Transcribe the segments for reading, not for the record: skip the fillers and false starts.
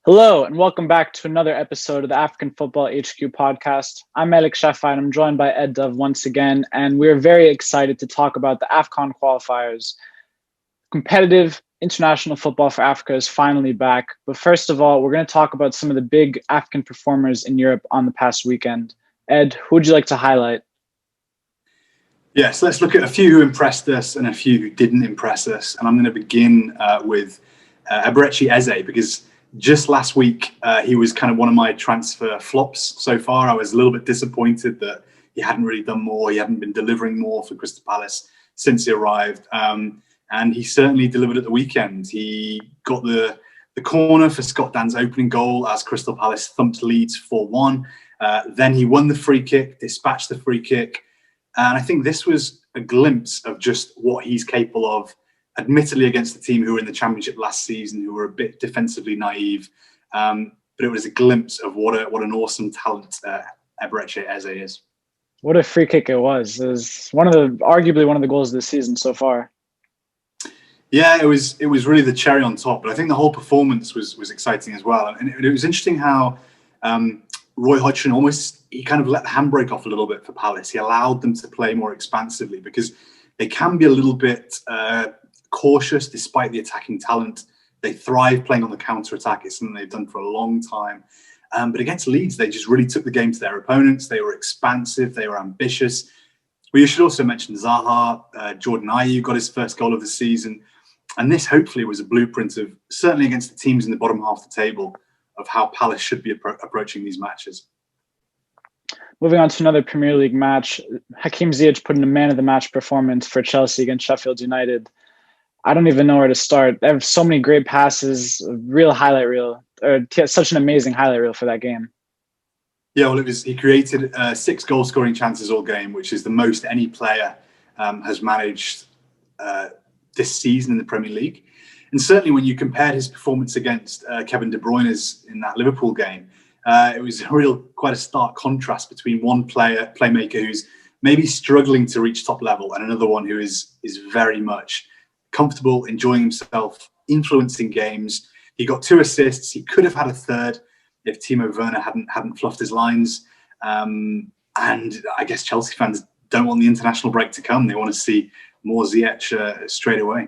Hello, and welcome back to another episode of the African Football HQ podcast. I'm Malik Shafai, and I'm joined by Ed Dove once again, and we're very excited to talk about the Afcon Qualifiers. Competitive international football for Africa is finally back, but first of all, we're going to talk about some of the big African performers in Europe on the past weekend. Ed, who would you like to highlight? Yes, let's look at a few who impressed us and a few who didn't impress us, and I'm going to begin with Eberechi Eze, because just last week, he was kind of one of my transfer flops so far. I was a little bit disappointed that he hadn't really done more. He hadn't been delivering more for Crystal Palace since he arrived. And he certainly delivered at the weekend. He got the corner for Scott Dan's opening goal as Crystal Palace thumped Leeds 4-1. Then he won the free kick, dispatched the free kick. And I think this was a glimpse of just what he's capable of, admittedly against the team who were in the Championship last season, who were a bit defensively naive. But it was a glimpse of what an awesome talent Eberechi Eze is. What a free kick it was. It was arguably one of the goals of the season so far. Yeah, it was really the cherry on top. But I think the whole performance was exciting as well. And it was interesting how Roy Hodgson he kind of let the handbrake off a little bit for Palace. He allowed them to play more expansively because they can be a little bit cautious despite the attacking talent. They thrive playing on the counter-attack. It's something they've done for a long time. But against Leeds, they just really took the game to their opponents. They were expansive. They were ambitious. We should also mention Zaha. Jordan Ayew got his first goal of the season. And this hopefully was a blueprint of, certainly against the teams in the bottom half of the table, of how Palace should be approaching these matches. Moving on to another Premier League match, Hakim Ziyech put in a man-of-the-match performance for Chelsea against Sheffield United. I don't even know where to start. They have so many great passes, real highlight reel, such an amazing highlight reel for that game. Yeah, well, he created 6 goal-scoring chances all game, which is the most any player has managed this season in the Premier League. And certainly when you compared his performance against Kevin De Bruyne's in that Liverpool game, it was quite a stark contrast between one playmaker who's maybe struggling to reach top level and another one who is very much comfortable, enjoying himself, influencing games. He got 2 assists. He could have had a third if Timo Werner hadn't fluffed his lines. And I guess Chelsea fans don't want the international break to come. They want to see more Ziyech straight away.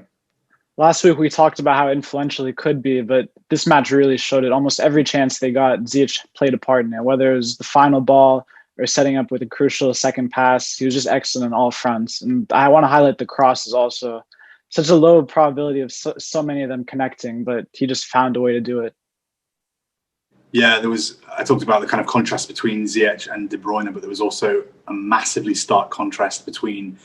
Last week we talked about how influential he could be, but this match really showed it. Almost every chance they got, Ziyech played a part in it, whether it was the final ball or setting up with a crucial second pass. He was just excellent on all fronts. And I want to highlight the crosses also. Such a low probability of so many of them connecting, but he just found a way to do it. Yeah, I talked about the kind of contrast between Ziyech and De Bruyne, but there was also a massively stark contrast between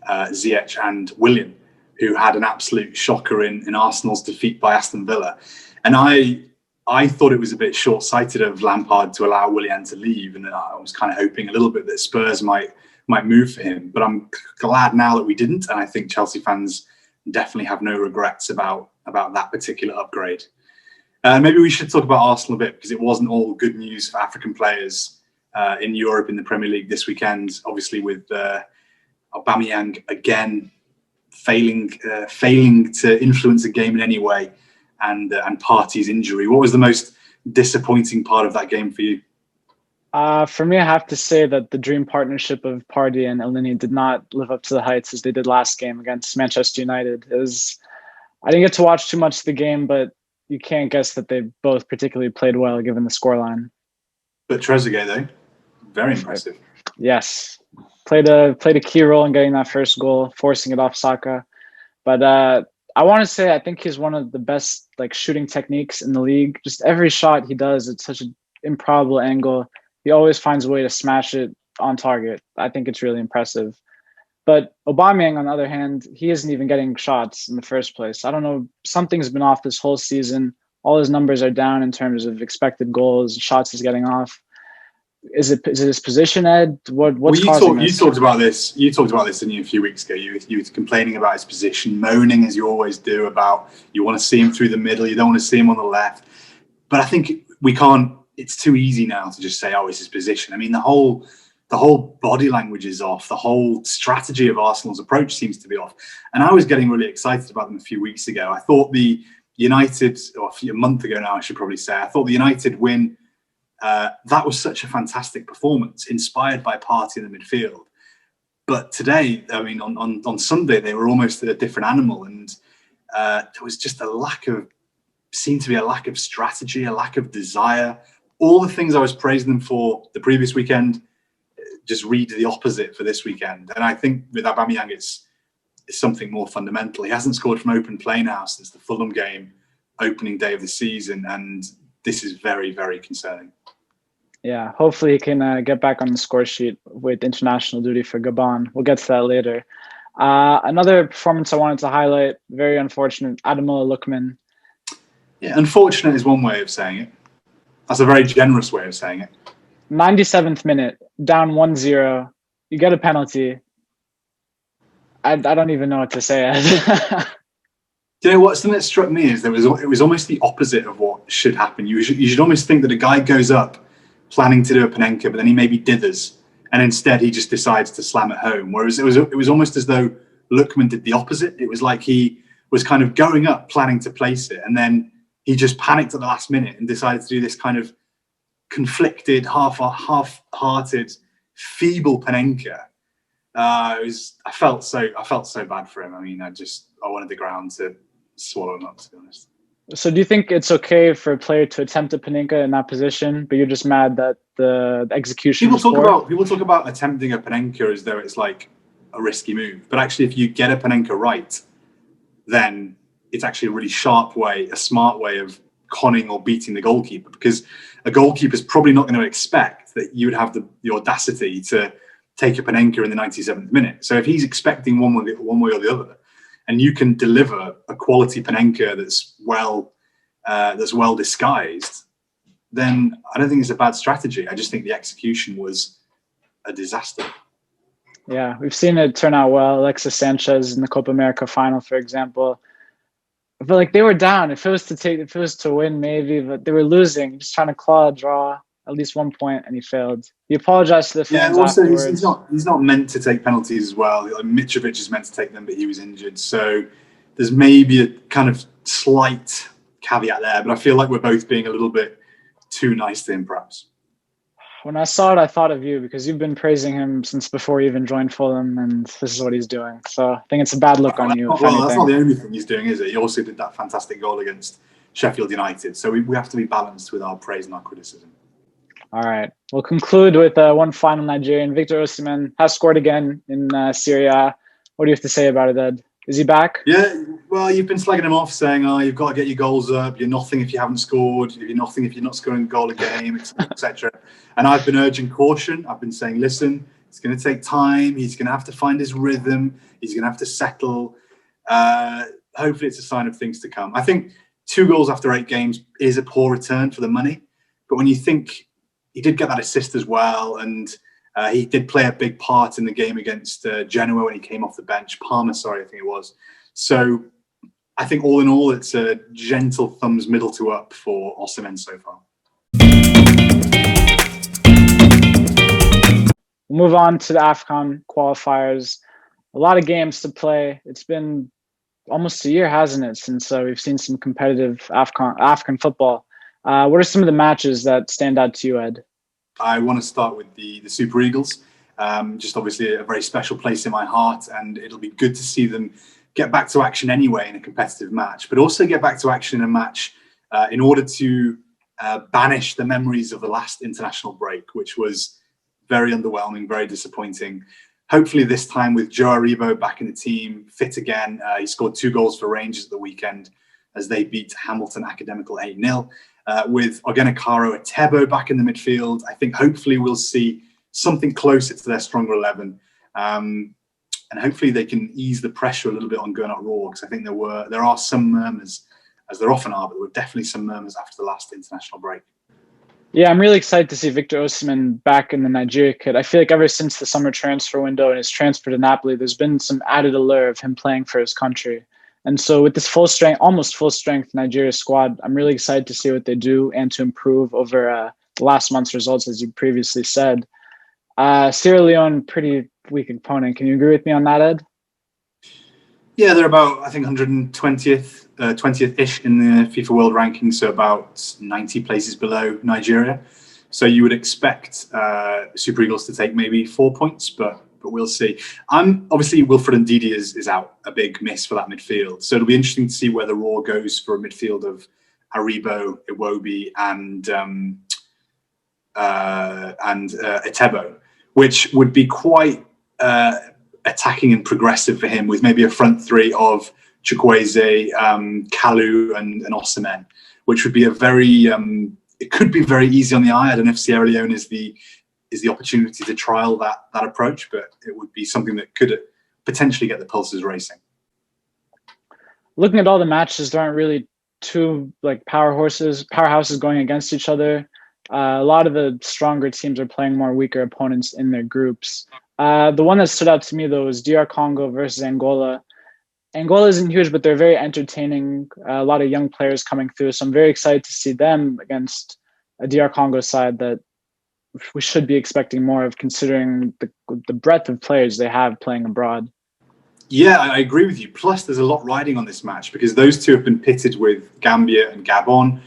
Ziyech and Willian, who had an absolute shocker in Arsenal's defeat by Aston Villa. And I thought it was a bit short-sighted of Lampard to allow Willian to leave, and I was kind of hoping a little bit that Spurs might move for him. But I'm glad now that we didn't, and I think Chelsea fans definitely have no regrets about that particular upgrade. Maybe we should talk about Arsenal a bit, because it wasn't all good news for African players in Europe in the Premier League this weekend. Obviously, with Aubameyang again failing to influence a game in any way, and Partey's injury. What was the most disappointing part of that game for you? For me, I have to say that the dream partnership of Partey and Elneny did not live up to the heights as they did last game against Manchester United. I didn't get to watch too much of the game, but you can't guess that they both particularly played well given the scoreline. But Trezeguet, though, very impressive. Yes, played a key role in getting that first goal, forcing it off Saka. But I want to say I think he's one of the best shooting techniques in the league. Just every shot he does, it's such an improbable angle. He always finds a way to smash it on target. I think it's really impressive. But Aubameyang, on the other hand, he isn't even getting shots in the first place. I don't know. Something's been off this whole season. All his numbers are down in terms of expected goals, shots he's getting off. Is it his position, Ed? What's causing this? You talked about this, didn't you, a few weeks ago? You were complaining about his position, moaning as you always do about you want to see him through the middle, you don't want to see him on the left. But I think we can't. It's too easy now to just say, "Oh, it's his position." I mean, the whole body language is off. The whole strategy of Arsenal's approach seems to be off. And I was getting really excited about them a few weeks ago. I thought the United, or a month ago now, I should probably say, I thought the United win, that was such a fantastic performance, inspired by Partey in the midfield. But today, I mean, on Sunday, they were almost a different animal. And there was just seemed to be a lack of strategy, a lack of desire. All the things I was praising them for the previous weekend, just read the opposite for this weekend. And I think with Aubameyang, it's something more fundamental. He hasn't scored from open play now since the Fulham game, opening day of the season. And this is very, very concerning. Yeah, hopefully he can get back on the score sheet with international duty for Gabon. We'll get to that later. Another performance I wanted to highlight, very unfortunate, Ademola Lookman. Yeah, unfortunate is one way of saying it. That's a very generous way of saying it. 97th minute, down 1-0. You get a penalty. I don't even know what to say. You know what? Something that struck me is it was almost the opposite of what should happen. You should almost think that a guy goes up planning to do a panenka, but then he maybe dithers, and instead he just decides to slam it home. Whereas it was almost as though Lookman did the opposite. It was like he was kind of going up planning to place it, and then he just panicked at the last minute and decided to do this kind of conflicted, half-hearted, feeble panenka. I felt so bad for him. I mean, I wanted the ground to swallow him up, to be honest. So do you think it's okay for a player to attempt a panenka in that position, but you're just mad that the execution? People talk about attempting a panenka as though it's like a risky move, but actually, if you get a panenka right, then it's actually a really sharp way, a smart way of conning or beating the goalkeeper, because a goalkeeper is probably not going to expect that you would have the audacity to take a panenka in the 97th minute. So if he's expecting one way or the other, and you can deliver a quality panenka that's well disguised, then I don't think it's a bad strategy. I just think the execution was a disaster. Yeah, we've seen it turn out well. Alexis Sanchez in the Copa America final, for example. But like they were down. If it was to win, maybe, but they were losing, just trying to claw a draw at least 1 point, and he failed. He apologized to the fans afterwards. He's not meant to take penalties as well. Like Mitrovic is meant to take them, but he was injured. So there's maybe a kind of slight caveat there, but I feel like we're both being a little bit too nice to him, perhaps. When I saw it, I thought of you, because you've been praising him since before he even joined Fulham, and this is what he's doing. So I think it's a bad look on you. That's not the only thing he's doing, is it? He also did that fantastic goal against Sheffield United. So we have to be balanced with our praise and our criticism. All right. We'll conclude with one final Nigerian. Victor Osimhen has scored again in Serie A. What do you have to say about it, Ed? Is he back? Yeah, well, you've been slagging him off, saying, you've got to get your goals up. You're nothing if you haven't scored. You're nothing if you're not scoring a goal a game, etc. And I've been urging caution. I've been saying, listen, it's going to take time. He's going to have to find his rhythm. He's going to have to settle. Hopefully it's a sign of things to come. I think 2 goals after 8 games is a poor return for the money. But when you think he did get that assist as well, and he did play a big part in the game against Genoa when he came off the bench. Parma, sorry, I think it was. So I think all in all, it's a gentle thumbs middle to up for Osimhen so far. We'll move on to the Afcon Qualifiers. A lot of games to play. It's been almost a year, hasn't it, since we've seen some competitive Afcon football. What are some of the matches that stand out to you, Ed? I want to start with the Super Eagles. Just obviously a very special place in my heart, and it'll be good to see them get back to action anyway in a competitive match, but also get back to action in a match in order to banish the memories of the last international break, which was very underwhelming, very disappointing. Hopefully this time with Joe Aribo back in the team, fit again. He scored 2 goals for Rangers at the weekend as they beat Hamilton Academical 8-0. With Ogenekaro Etebo back in the midfield, I think hopefully we'll see something closer to their stronger 11. And hopefully they can ease the pressure a little bit on Gernot Rohr, because I think there are some murmurs, as there often are, but there were definitely some murmurs after the last international break. Yeah, I'm really excited to see Victor Osimhen back in the Nigeria kit. I feel like ever since the summer transfer window and his transfer to Napoli, there's been some added allure of him playing for his country. And so with this almost full strength Nigeria squad, I'm really excited to see what they do and to improve over the last month's results, as you previously said. Sierra Leone, pretty weak opponent. Can you agree with me on that, Ed? Yeah, they're about, I think, 120th 20th-ish in the FIFA World Ranking, so about 90 places below Nigeria. So you would expect Super Eagles to take maybe 4 points, but we'll see. Obviously, Wilfred Ndidi is out, a big miss for that midfield. So it'll be interesting to see where the Raw goes for a midfield of Aribo, Iwobi, and Etebo, which would be quite attacking and progressive for him, with maybe a front three of Chukwueze, Kalu, and Osimhen, which would be a very it could be very easy on the eye. I don't know if Sierra Leone is the opportunity to trial that approach, but it would be something that could potentially get the pulses racing. Looking at all the matches, there aren't really two powerhouses going against each other. A lot of the stronger teams are playing more weaker opponents in their groups. The one that stood out to me, though, was DR Congo versus Angola. Angola isn't huge, but they're very entertaining. A lot of young players coming through, so I'm very excited to see them against a DR Congo side that we should be expecting more of, considering the breadth of players they have playing abroad. Yeah, I agree with you. Plus, there's a lot riding on this match because those two have been pitted with Gambia and Gabon,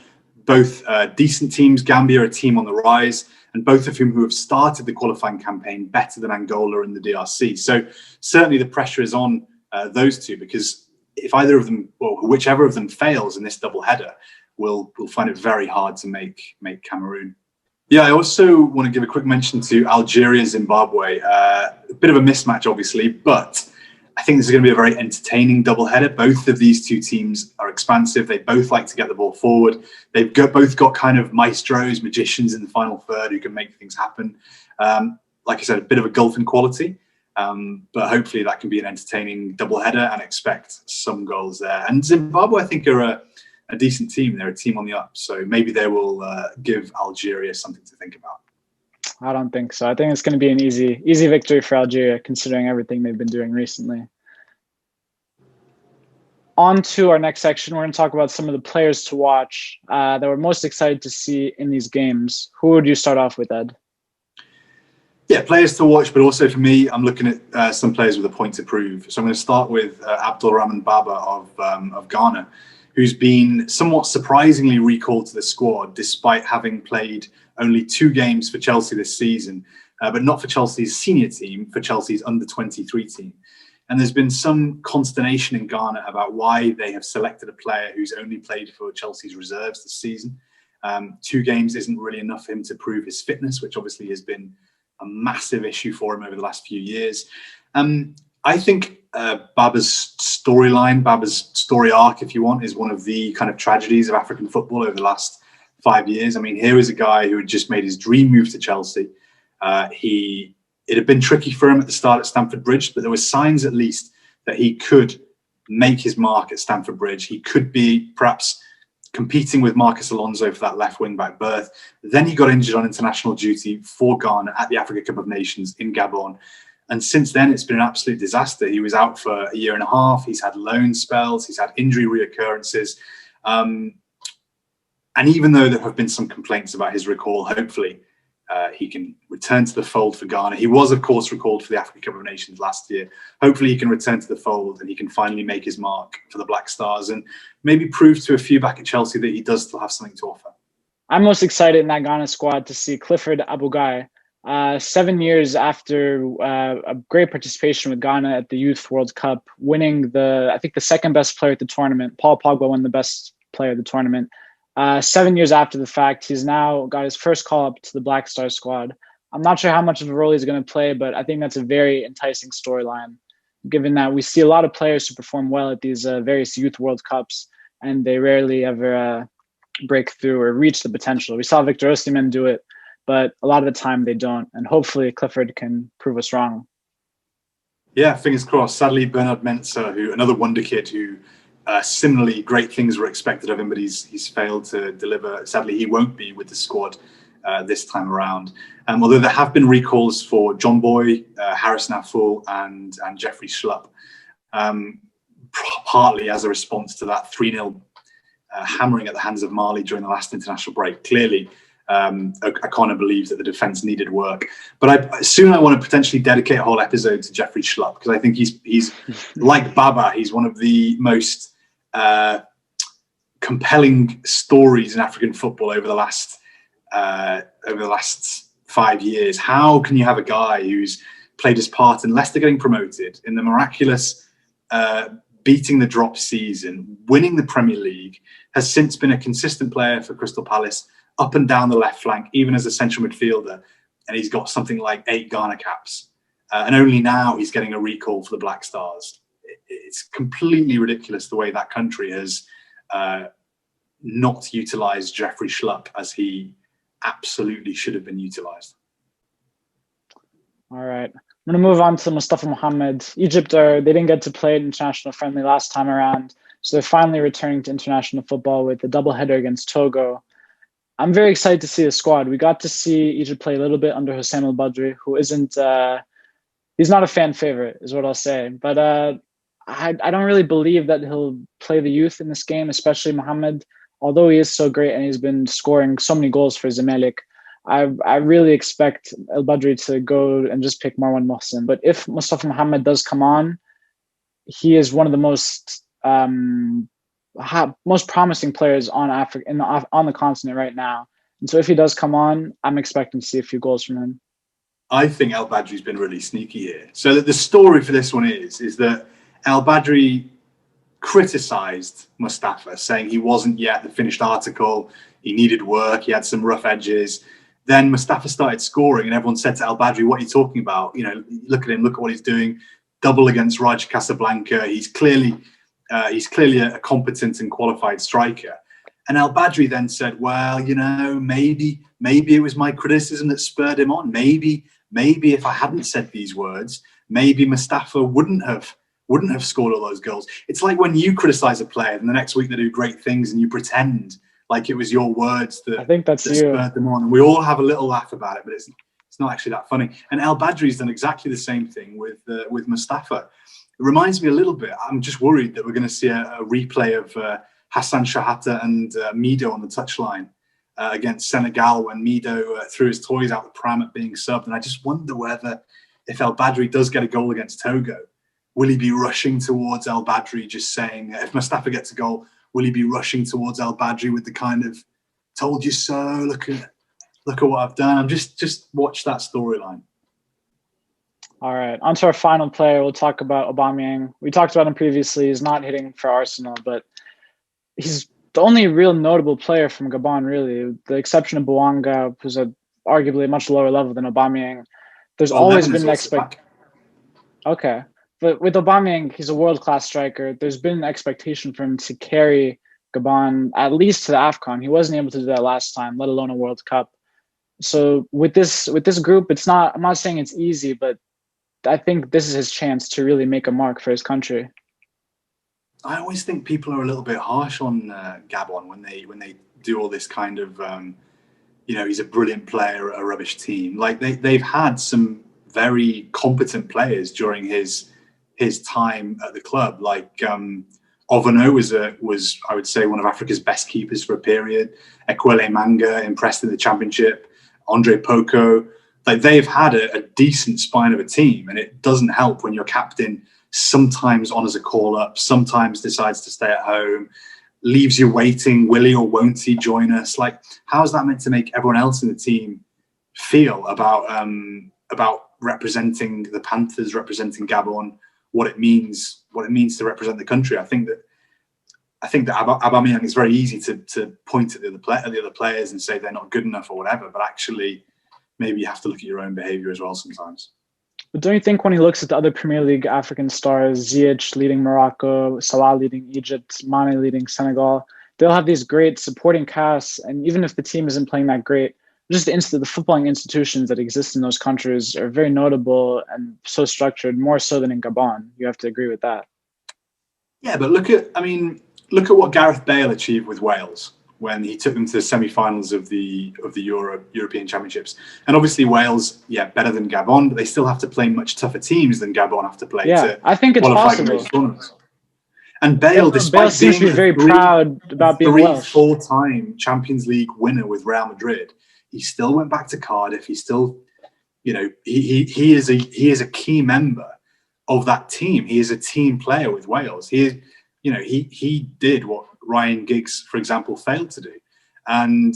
both decent teams. Gambia, a team on the rise, and both of whom who have started the qualifying campaign better than Angola and the DRC. So certainly the pressure is on those two, because if either of them, or whichever of them fails in this double header, we'll find it very hard to make Cameroon. Yeah, I also want to give a quick mention to Algeria, Zimbabwe. A bit of a mismatch, obviously, but I think this is going to be a very entertaining doubleheader. Both of these two teams are expansive. They both like to get the ball forward. They've both got kind of maestros, magicians in the final third who can make things happen. Like I said, a bit of a gulf in quality, but hopefully that can be an entertaining doubleheader, and expect some goals there. And Zimbabwe, I think, are a decent team. They're a team on the up, so maybe they will give Algeria something to think about. I don't think so. I think it's going to be an easy victory for Algeria, considering everything they've been doing recently. On to our next section, we're going to talk about some of the players to watch that we're most excited to see in these games. Who would you start off with, Ed? Yeah, players to watch, but also for me, I'm looking at some players with a point to prove. So I'm going to start with Abdulrahman Baba of Ghana, who's been somewhat surprisingly recalled to the squad despite having played only 2 games for Chelsea this season, but not for Chelsea's senior team, for Chelsea's under-23 team. And there's been some consternation in Ghana about why they have selected a player who's only played for Chelsea's reserves this season. 2 games isn't really enough for him to prove his fitness, which obviously has been a massive issue for him over the last few years. I think Baba's storyline, Baba's story arc, if you want, is one of the kind of tragedies of African football over the last 5 years. I mean, here is a guy who had just made his dream move to Chelsea. It had been tricky for him at the start at Stamford Bridge, but there were signs at least that he could make his mark at Stamford Bridge. He could be perhaps competing with Marcus Alonso for that left wing-back berth. Then he got injured on international duty for Ghana at the Africa Cup of Nations in Gabon. And since then, it's been an absolute disaster. He was out for a year and a half. He's had loan spells. He's had injury reoccurrences. And even though there have been some complaints about his recall, hopefully he can return to the fold for Ghana. He was, of course, recalled for the Africa Cup of Nations last year. Hopefully he can return to the fold and he can finally make his mark for the Black Stars and maybe prove to a few back at Chelsea that he does still have something to offer. I'm most excited in that Ghana squad to see Clifford Abugai. 7 years after a great participation with Ghana at the Youth World Cup, winning I think the second best player at the tournament. Paul Pogba won the best player of the tournament. 7 years after the fact, he's now got his first call up to the Black Star squad. I'm not sure how much of a role he's going to play, but I think that's a very enticing storyline, given that we see a lot of players who perform well at these various Youth World Cups, and they rarely ever break through or reach the potential. We saw Victor Osimhen do it, but a lot of the time they don't. And hopefully Clifford can prove us wrong. Yeah, fingers crossed. Sadly, Bernard Mensah, another wonder kid who similarly great things were expected of him, but he's failed to deliver. Sadly, he won't be with the squad this time around. Although there have been recalls for John Boy, Harrison Afful, and Jeffrey Schlupp, partly as a response to that 3-0 hammering at the hands of Mali during the last international break. Clearly, O'Connor believes that the defence needed work. But soon I want to potentially dedicate a whole episode to Jeffrey Schlupp, because I think he's like Baba, he's one of the most compelling stories in African football over the last 5 years. How can you have a guy who's played his part in Leicester getting promoted, in the miraculous beating the drop season, winning the Premier League, has since been a consistent player for Crystal Palace up and down the left flank, even as a central midfielder, and he's got something like 8 Ghana caps, and only now he's getting a recall for the Black Stars. It's completely ridiculous the way that country has not utilised Jeffrey Schlupp as he absolutely should have been utilised. All right. I'm going to move on to Mustafa Mohamed. Egypt, they didn't get to play an international friendly last time around, so they're finally returning to international football with a doubleheader against Togo. I'm very excited to see the squad. We got to see Egypt play a little bit under Hossein El Badri, who isn't, he's not a fan favorite, is what I'll say. But I don't really believe that he'll play the youth in this game, especially Mohamed. Although he is so great and he's been scoring so many goals for Zamalek, I really expect El Badri to go and just pick Marwan Mohsen. But if Mustafa Mohamed does come on, he is one of the most promising players on Africa on the continent right now. And so if he does come on, I'm expecting to see a few goals from him. I think El Badri's been really sneaky here. So the story for this one is that El Badri criticised Mustafa, saying he wasn't yet the finished article, he needed work, he had some rough edges. Then Mustafa started scoring and everyone said to El Badri, what are you talking about? You know, look at him, look at what he's doing. Double against Raja Casablanca. He's clearly a competent and qualified striker. And El Badri then said, well, you know, maybe it was my criticism that spurred him on. Maybe if I hadn't said these words, maybe Mustafa wouldn't have scored all those goals. It's like when you criticize a player and the next week they do great things and you pretend like it was your words that spurred them on. And we all have a little laugh about it, but it's not actually that funny. And El Badri's done exactly the same thing with Mustafa. It reminds me a little bit. I'm just worried that we're going to see a replay of Hassan Shahata and Mido on the touchline against Senegal when Mido threw his toys out the pram at being subbed. And I just wonder whether if El Badri does get a goal against Togo, will he be rushing towards El Badri just saying, if Mustafa gets a goal, will he be rushing towards El Badri with the kind of, told you so, look at what I've done. I'm just watch that storyline. All right, on to our final player. We'll talk about Aubameyang. We talked about him previously. He's not hitting for Arsenal, but he's the only real notable player from Gabon, really. The exception of Bouanga, who's arguably a much lower level than Aubameyang. There's always been an expectation. Okay. But with Aubameyang, he's a world-class striker. There's been an expectation for him to carry Gabon at least to the Afcon. He wasn't able to do that last time, let alone a World Cup. So with this group, I'm not saying it's easy, but I think this is his chance to really make a mark for his country. I always think people are a little bit harsh on Gabon when they do all this kind of, he's a brilliant player at a rubbish team. Like they've had some very competent players during his time at the club. Like Ovano was I would say one of Africa's best keepers for a period. Ekwele Manga impressed in the championship. Andre Poco. Like they've had a decent spine of a team, and it doesn't help when your captain sometimes honours a call up, sometimes decides to stay at home, leaves you waiting. Will he or won't he join us? Like, how is that meant to make everyone else in the team feel about representing the Panthers, representing Gabon, what it means to represent the country? I think that Aubameyang is very easy to point at the other players and say they're not good enough or whatever, but actually maybe you have to look at your own behaviour as well sometimes. But don't you think when he looks at the other Premier League African stars, Ziyech leading Morocco, Salah leading Egypt, Mane leading Senegal, they'll have these great supporting casts, and even if the team isn't playing that great, just the footballing institutions that exist in those countries are very notable and so structured, more so than in Gabon. You have to agree with that. Yeah, but look at what Gareth Bale achieved with Wales when he took them to the semi-finals of the European Championships. And obviously Wales, better than Gabon, but they still have to play much tougher teams than Gabon have to play. Yeah, I think it's possible. And Bale, despite seems to be very proud about being Welsh. 4-time Champions League winner with Real Madrid, he still went back to Cardiff. He still, he is a key member of that team. He is a team player with Wales. He did what Ryan Giggs, for example, failed to do. And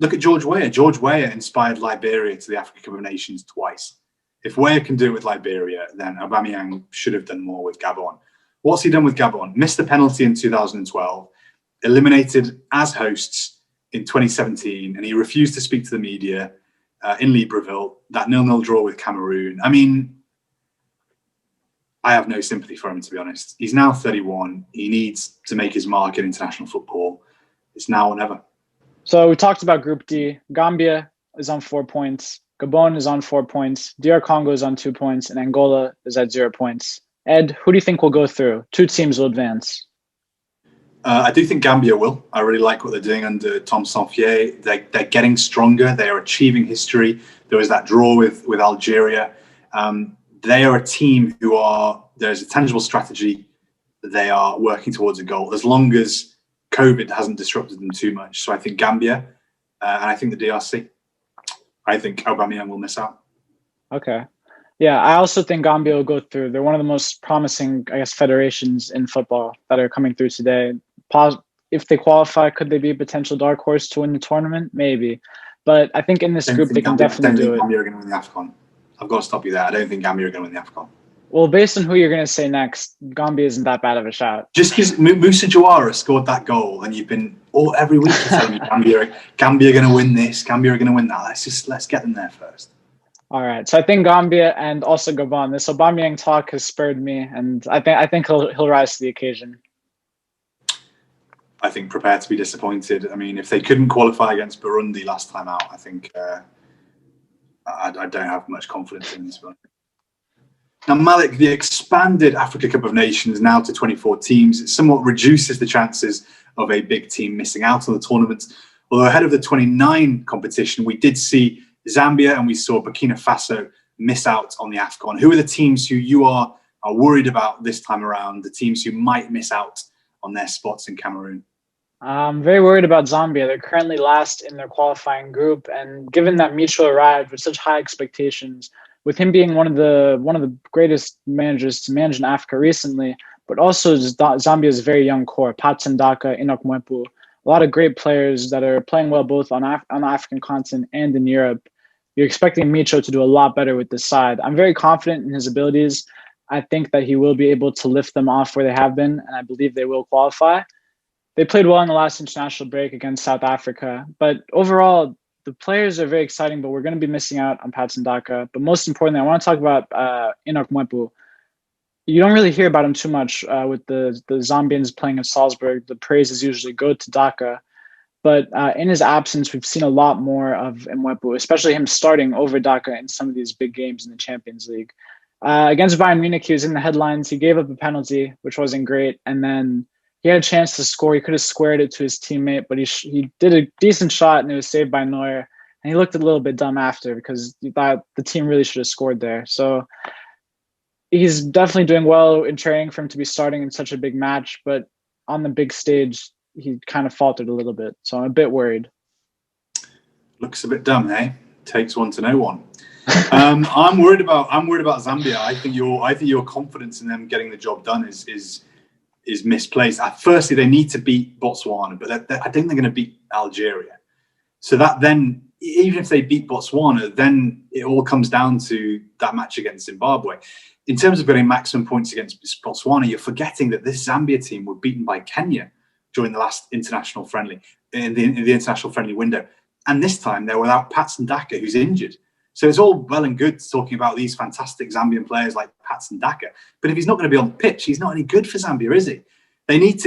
look at George Weah. George Weah inspired Liberia to the Africa Cup of Nations twice. If Weah can do it with Liberia, then Aubameyang should have done more with Gabon. What's he done with Gabon? Missed the penalty in 2012, eliminated as hosts in 2017, and he refused to speak to the media in Libreville. That 0-0 draw with Cameroon. I mean, I have no sympathy for him, to be honest. He's now 31. He needs to make his mark in international football. It's now or never. So we talked about Group D. Gambia is on 4 points. Gabon is on 4 points. DR Congo is on 2 points. And Angola is at 0 points. Ed, who do you think will go through? 2 teams will advance. I do think Gambia will. I really like what they're doing under Tom Saint-Fiet. They're getting stronger. They are achieving history. There was that draw with Algeria. They are a team there's a tangible strategy. They are working towards a goal as long as COVID hasn't disrupted them too much. So I think Gambia and I think the DRC. I think Aubameyang will miss out. Okay. Yeah, I also think Gambia will go through. They're one of the most promising, I guess, federations in football that are coming through today. If they qualify, could they be a potential dark horse to win the tournament? Maybe. But I think in this group, they can definitely do it. Gambia are going to win the Afcon. I've got to stop you there. I don't think Gambia are going to win the Afcon. Well, based on who you're going to say next, Gambia isn't that bad of a shout. Just because Moussa Jawara scored that goal, and you've been every week telling me Gambia are going to win this, Gambia are going to win that. Let's get them there first. All right. So I think Gambia and also Gabon. This Aubameyang talk has spurred me, and I think he'll rise to the occasion. I think prepare to be disappointed. I mean, if they couldn't qualify against Burundi last time out, I think I don't have much confidence in this one. Now, Malik, the expanded Africa Cup of Nations now to 24 teams, it somewhat reduces the chances of a big team missing out on the tournament. Although ahead of the 29 competition, we did see Zambia and we saw Burkina Faso miss out on the Afcon. Who are the teams who you are worried about this time around, the teams who might miss out on their spots in Cameroon? I'm very worried about Zambia. They're currently last in their qualifying group, and given that Micho arrived with such high expectations, with him being one of the greatest managers to manage in Africa recently, but also Zambia's very young core, Patson Daka, Enoch Mwepu, a lot of great players that are playing well both on the African continent and in Europe. You're expecting Micho to do a lot better with this side. I'm very confident in his abilities. I think that he will be able to lift them off where they have been, and I believe they will qualify. They played well in the last international break against South Africa, but overall, the players are very exciting, but we're going to be missing out on Patson Daka. But most importantly, I want to talk about Enoch Mwepu. You don't really hear about him too much with the Zambians playing in Salzburg. The praises usually go to Daka. But in his absence, we've seen a lot more of Mwepu, especially him starting over Daka in some of these big games in the Champions League. Against Bayern Munich, he was in the headlines. He gave up a penalty, which wasn't great. And then he had a chance to score. He could have squared it to his teammate, but he did a decent shot, and it was saved by Neuer. And he looked a little bit dumb after because he thought the team really should have scored there. So he's definitely doing well in training for him to be starting in such a big match, but on the big stage, he kind of faltered a little bit. So I'm a bit worried. Looks a bit dumb, eh? Takes one to know one. I'm worried about Zambia. I think your confidence in them getting the job done is misplaced. Firstly, they need to beat Botswana, but I think they're going to beat Algeria. So that then, even if they beat Botswana, then it all comes down to that match against Zimbabwe. In terms of getting maximum points against Botswana, you're forgetting that this Zambia team were beaten by Kenya during the last international friendly, in the international friendly window. And this time they're without Patson Daka, who's injured. So it's all well and good talking about these fantastic Zambian players like Patson Daka. But if he's not going to be on the pitch, he's not any good for Zambia, is he? They need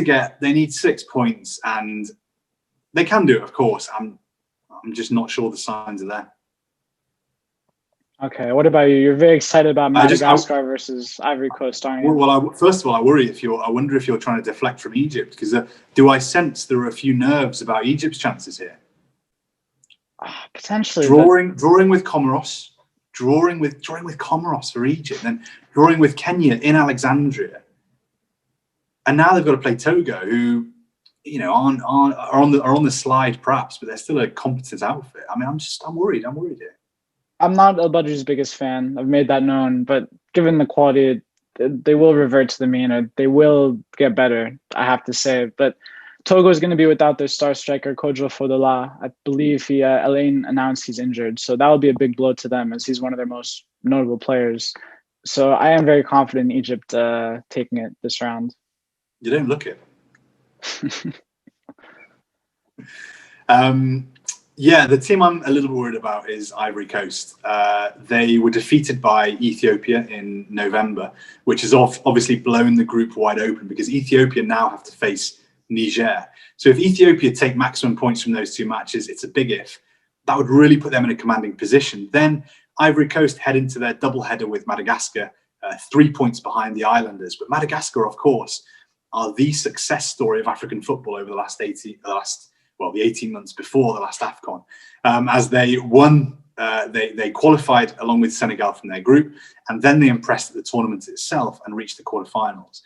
6 points, and they can do it, of course. I'm just not sure the signs are there. Okay, what about you? You're very excited about Madagascar versus Ivory Coast, aren't you? Well, first of all, I wonder if you're trying to deflect from Egypt, because do I sense there are a few nerves about Egypt's chances here? Potentially. Drawing with Comoros, drawing with Comoros for Egypt, and then drawing with Kenya in Alexandria, and now they've got to play Togo, who are on the slide perhaps, but they're still a competent outfit. I mean, I'm worried here. I'm not El Badri's biggest fan. I've made that known, but given the quality, they will revert to the mean, or they will get better, I have to say. But Togo is going to be without their star striker Kojo Fodola. I believe Elaine announced he's injured, so that will be a big blow to them as he's one of their most notable players. So I am very confident in Egypt taking it this round. You don't look it. Yeah, the team I'm a little bit worried about is Ivory Coast. They were defeated by Ethiopia in November, which has obviously blown the group wide open because Ethiopia now have to face Niger. So if Ethiopia take maximum points from those two matches, it's a big if. That would really put them in a commanding position. Then Ivory Coast head into their doubleheader with Madagascar, 3 points behind the Islanders. But Madagascar, of course, are the success story of African football over the 18 months before the last Afcon, as they won, they qualified along with Senegal from their group, and then they impressed at the tournament itself and reached the quarterfinals.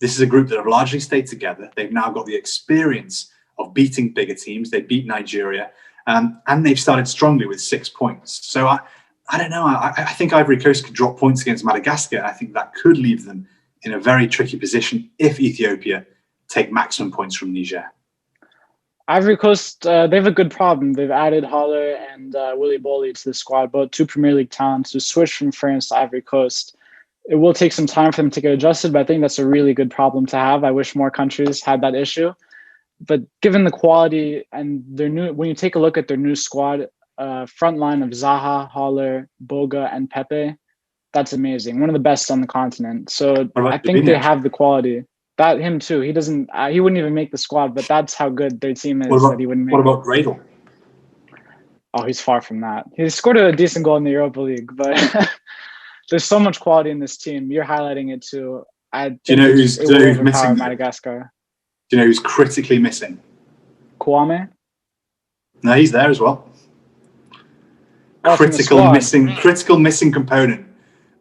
This is a group that have largely stayed together. They've now got the experience of beating bigger teams. They beat Nigeria, and they've started strongly with 6 points. So I don't know. I think Ivory Coast could drop points against Madagascar. I think that could leave them in a very tricky position if Ethiopia take maximum points from Niger. Ivory Coast, they have a good problem. They've added Haller and Willy Bolly to the squad, both two Premier League talents who switched from France to Ivory Coast. It will take some time for them to get adjusted, but I think that's a really good problem to have. I wish more countries had that issue. But given the quality and when you take a look at their new squad, front line of Zaha, Haller, Boga, and Pepe, that's amazing. One of the best on the continent. So I think they have the quality. That him too. He doesn't. He wouldn't even make the squad. But that's how good their team is. That he wouldn't make. What about Gradle? Oh, he's far from that. He scored a decent goal in the Europa League, but there's so much quality in this team. You're highlighting it too. Do you know who's missing? Madagascar. Do you know who's critically missing? Kwame? No, he's there as well. Critical missing component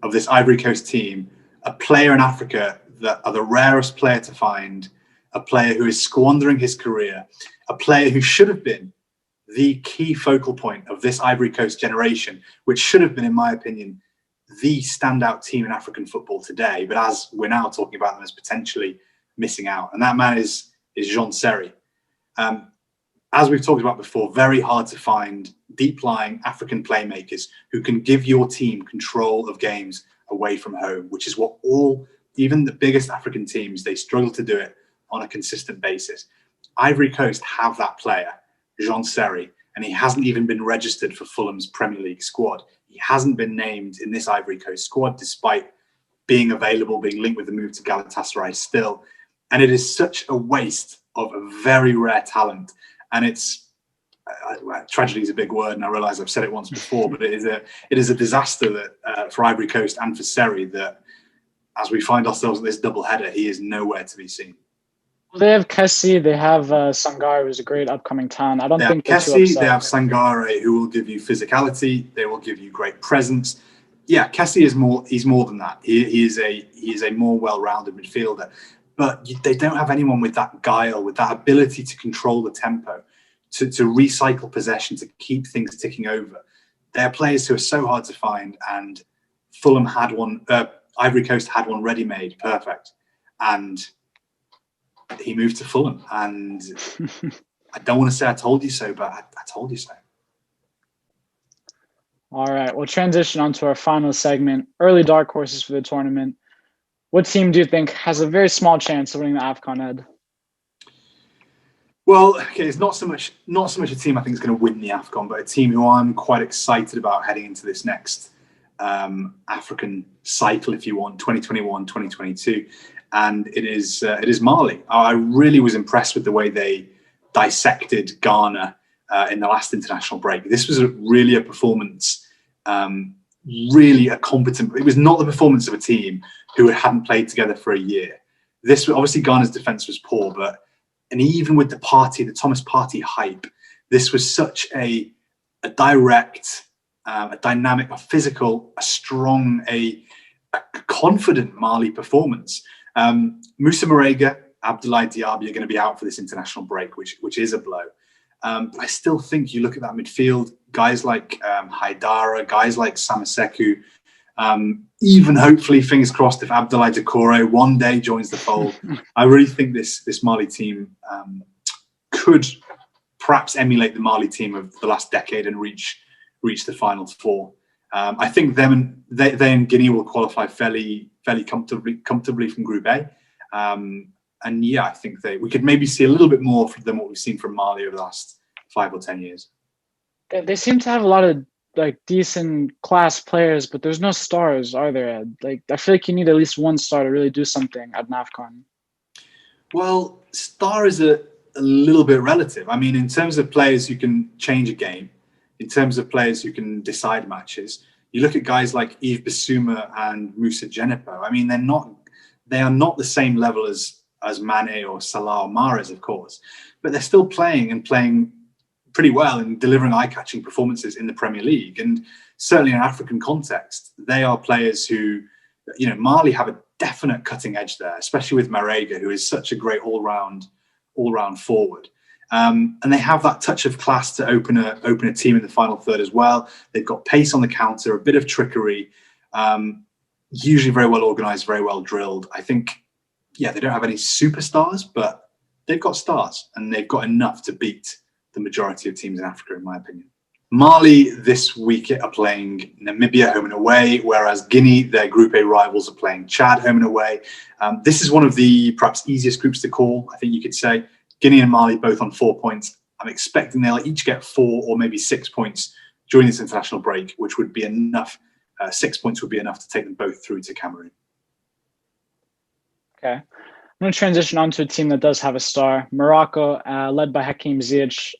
of this Ivory Coast team. A player in Africa that are the rarest player to find, a player who is squandering his career, a player who should have been the key focal point of this Ivory Coast generation, which should have been, in my opinion, the standout team in African football today. But as we're now talking about them as potentially missing out, and that man is Jean Serry. As we've talked about before, very hard to find deep-lying African playmakers who can give your team control of games away from home, which is what even the biggest African teams, they struggle to do it on a consistent basis. Ivory Coast have that player, Jean Serry, and he hasn't even been registered for Fulham's Premier League squad. He hasn't been named in this Ivory Coast squad, despite being available, being linked with the move to Galatasaray still. And it is such a waste of a very rare talent. And it's tragedy is a big word, and I realise I've said it once before, but it is a disaster that for Ivory Coast and for Serry that, as we find ourselves at this double header, he is nowhere to be seen. Well, they have Kessie, they have Sangare, who's a great upcoming talent. I don't think Kessie, they have Sangare, who will give you physicality, they will give you great presence. Yeah, Kessie is more. He's more than that. He is a more well-rounded midfielder. But they don't have anyone with that guile, with that ability to control the tempo, to recycle possession, to keep things ticking over. They're players who are so hard to find, and Fulham had one. Ivory Coast had one ready-made, perfect, and he moved to Fulham. And I don't want to say I told you so, but I told you so. All right, we'll transition on to our final segment, early dark horses for the tournament. What team do you think has a very small chance of winning the Afcon, Ed? Well, okay, it's not so much a team I think is going to win the Afcon, but a team who I'm quite excited about heading into this next African cycle, if you want, 2021, 2022. And it is Mali. I really was impressed with the way they dissected Ghana in the last international break. This was really a performance, really a competent. It was not the performance of a team who hadn't played together for a year. This obviously Ghana's defense was poor, and even with the Thomas Partey hype, this was such a direct, a dynamic, a physical, a strong, a confident Mali performance. Moussa Marega, Abdoulaye Diaby are going to be out for this international break, which is a blow. But I still think you look at that midfield, guys like Haidara, guys like Samaseku, even hopefully, fingers crossed, if Abdoulaye Doucouré one day joins the fold, I really think this Mali team could perhaps emulate the Mali team of the last decade and reach the final four. I think they and Guinea will qualify fairly comfortably from Group A. And yeah, I think we could maybe see a little bit more than what we've seen from Mali over the last 5 or 10 years. They seem to have a lot of like decent class players, but there's no stars, are there, Ed? Like, I feel like you need at least one star to really do something at an Afcon. Well, star is a little bit relative. I mean, in terms of players who can change a game, in terms of players who can decide matches, you look at guys like Yves Bissouma and Moussa Djenepo. I mean, they are not the same level as Mane or Salah or Mahrez, of course, but they're still playing pretty well and delivering eye-catching performances in the Premier League. And certainly in an African context, they are players who, Mali have a definite cutting edge there, especially with Marega, who is such a great all-round forward. And they have that touch of class to open a team in the final third as well. They've got pace on the counter, a bit of trickery, usually very well organised, very well drilled. I think, they don't have any superstars, but they've got stars and they've got enough to beat the majority of teams in Africa, in my opinion. Mali this week are playing Namibia home and away, whereas Guinea, their Group A rivals, are playing Chad home and away. This is one of the perhaps easiest groups to call, I think you could say. Guinea and Mali both on 4 points. I'm expecting they'll each get 4 or maybe 6 points during this international break, which would be enough. 6 points would be enough to take them both through to Cameroon. Okay. I'm going to transition on to a team that does have a star. Morocco, led by Hakim Ziyech.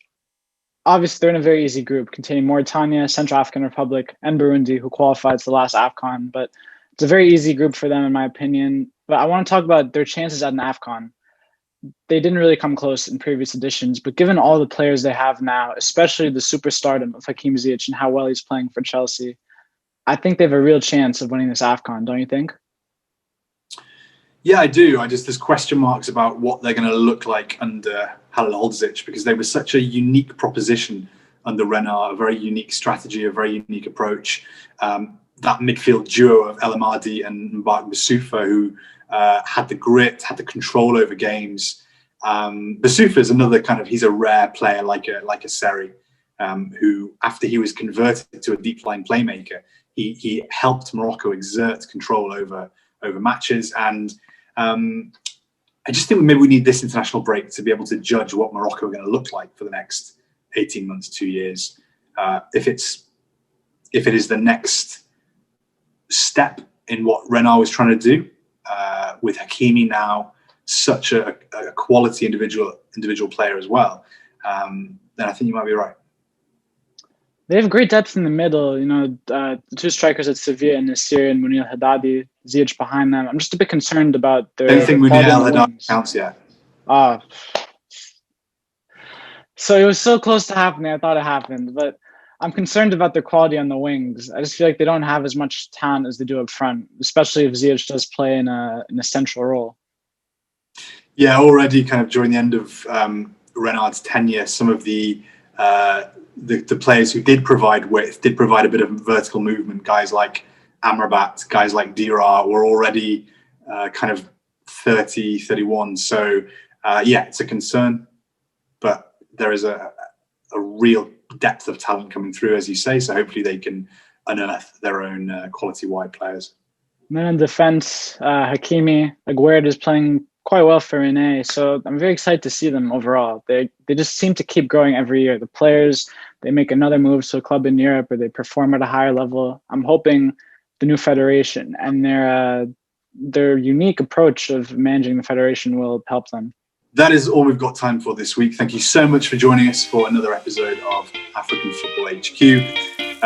Obviously, they're in a very easy group containing Mauritania, Central African Republic, and Burundi, who qualified to the last Afcon. But it's a very easy group for them, in my opinion. But I want to talk about their chances at an Afcon. They didn't really come close in previous editions, but given all the players they have now, especially the superstardom of Hakim Ziyech and how well he's playing for Chelsea, I think they have a real chance of winning this Afcon, don't you think? Yeah, I do. There's question marks about what they're going to look like under Halilhodžić, because they were such a unique proposition under Renard, a very unique strategy, a very unique approach. That midfield duo of El Amadi and Mbak Basufa, who had the grit, had the control over games. Basufa is another he's a rare player like a Seri, who, after he was converted to a deep line playmaker, he helped Morocco exert control over matches. And I just think maybe we need this international break to be able to judge what Morocco are going to look like for the next 18 months, 2 years. If it is the next step in what Renard was trying to do, with Hakimi now such a quality individual player as well, then I think you might be right. They have great depth in the middle. The two strikers at Sevilla and Nasir and Munir Haddadi, Ziyech behind them. I'm just a bit concerned about their. I don't think Munir Haddadi counts yet. So it was so close to happening. I thought it happened, but I'm concerned about their quality on the wings. I just feel like they don't have as much talent as they do up front, especially if Ziyech does play in a central role. Yeah, already during the end of Renard's tenure, some of the players who did provide width, did provide a bit of vertical movement, guys like Amrabat, guys like Diarra, were already 30, 31. So it's a concern, but there is a real depth of talent coming through, as you say. So hopefully they can unearth their own quality wide players. And then in defense, Hakimi, Aguerd is playing quite well for Rennes. So I'm very excited to see them overall. They just seem to keep growing every year. The players, they make another move to a club in Europe or they perform at a higher level. I'm hoping the new federation and their unique approach of managing the federation will help them. That is all we've got time for this week. Thank you so much for joining us for another episode of African Football HQ.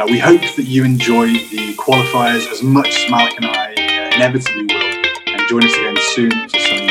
We hope that you enjoy the qualifiers as much as Malik and I inevitably will. And join us again soon for some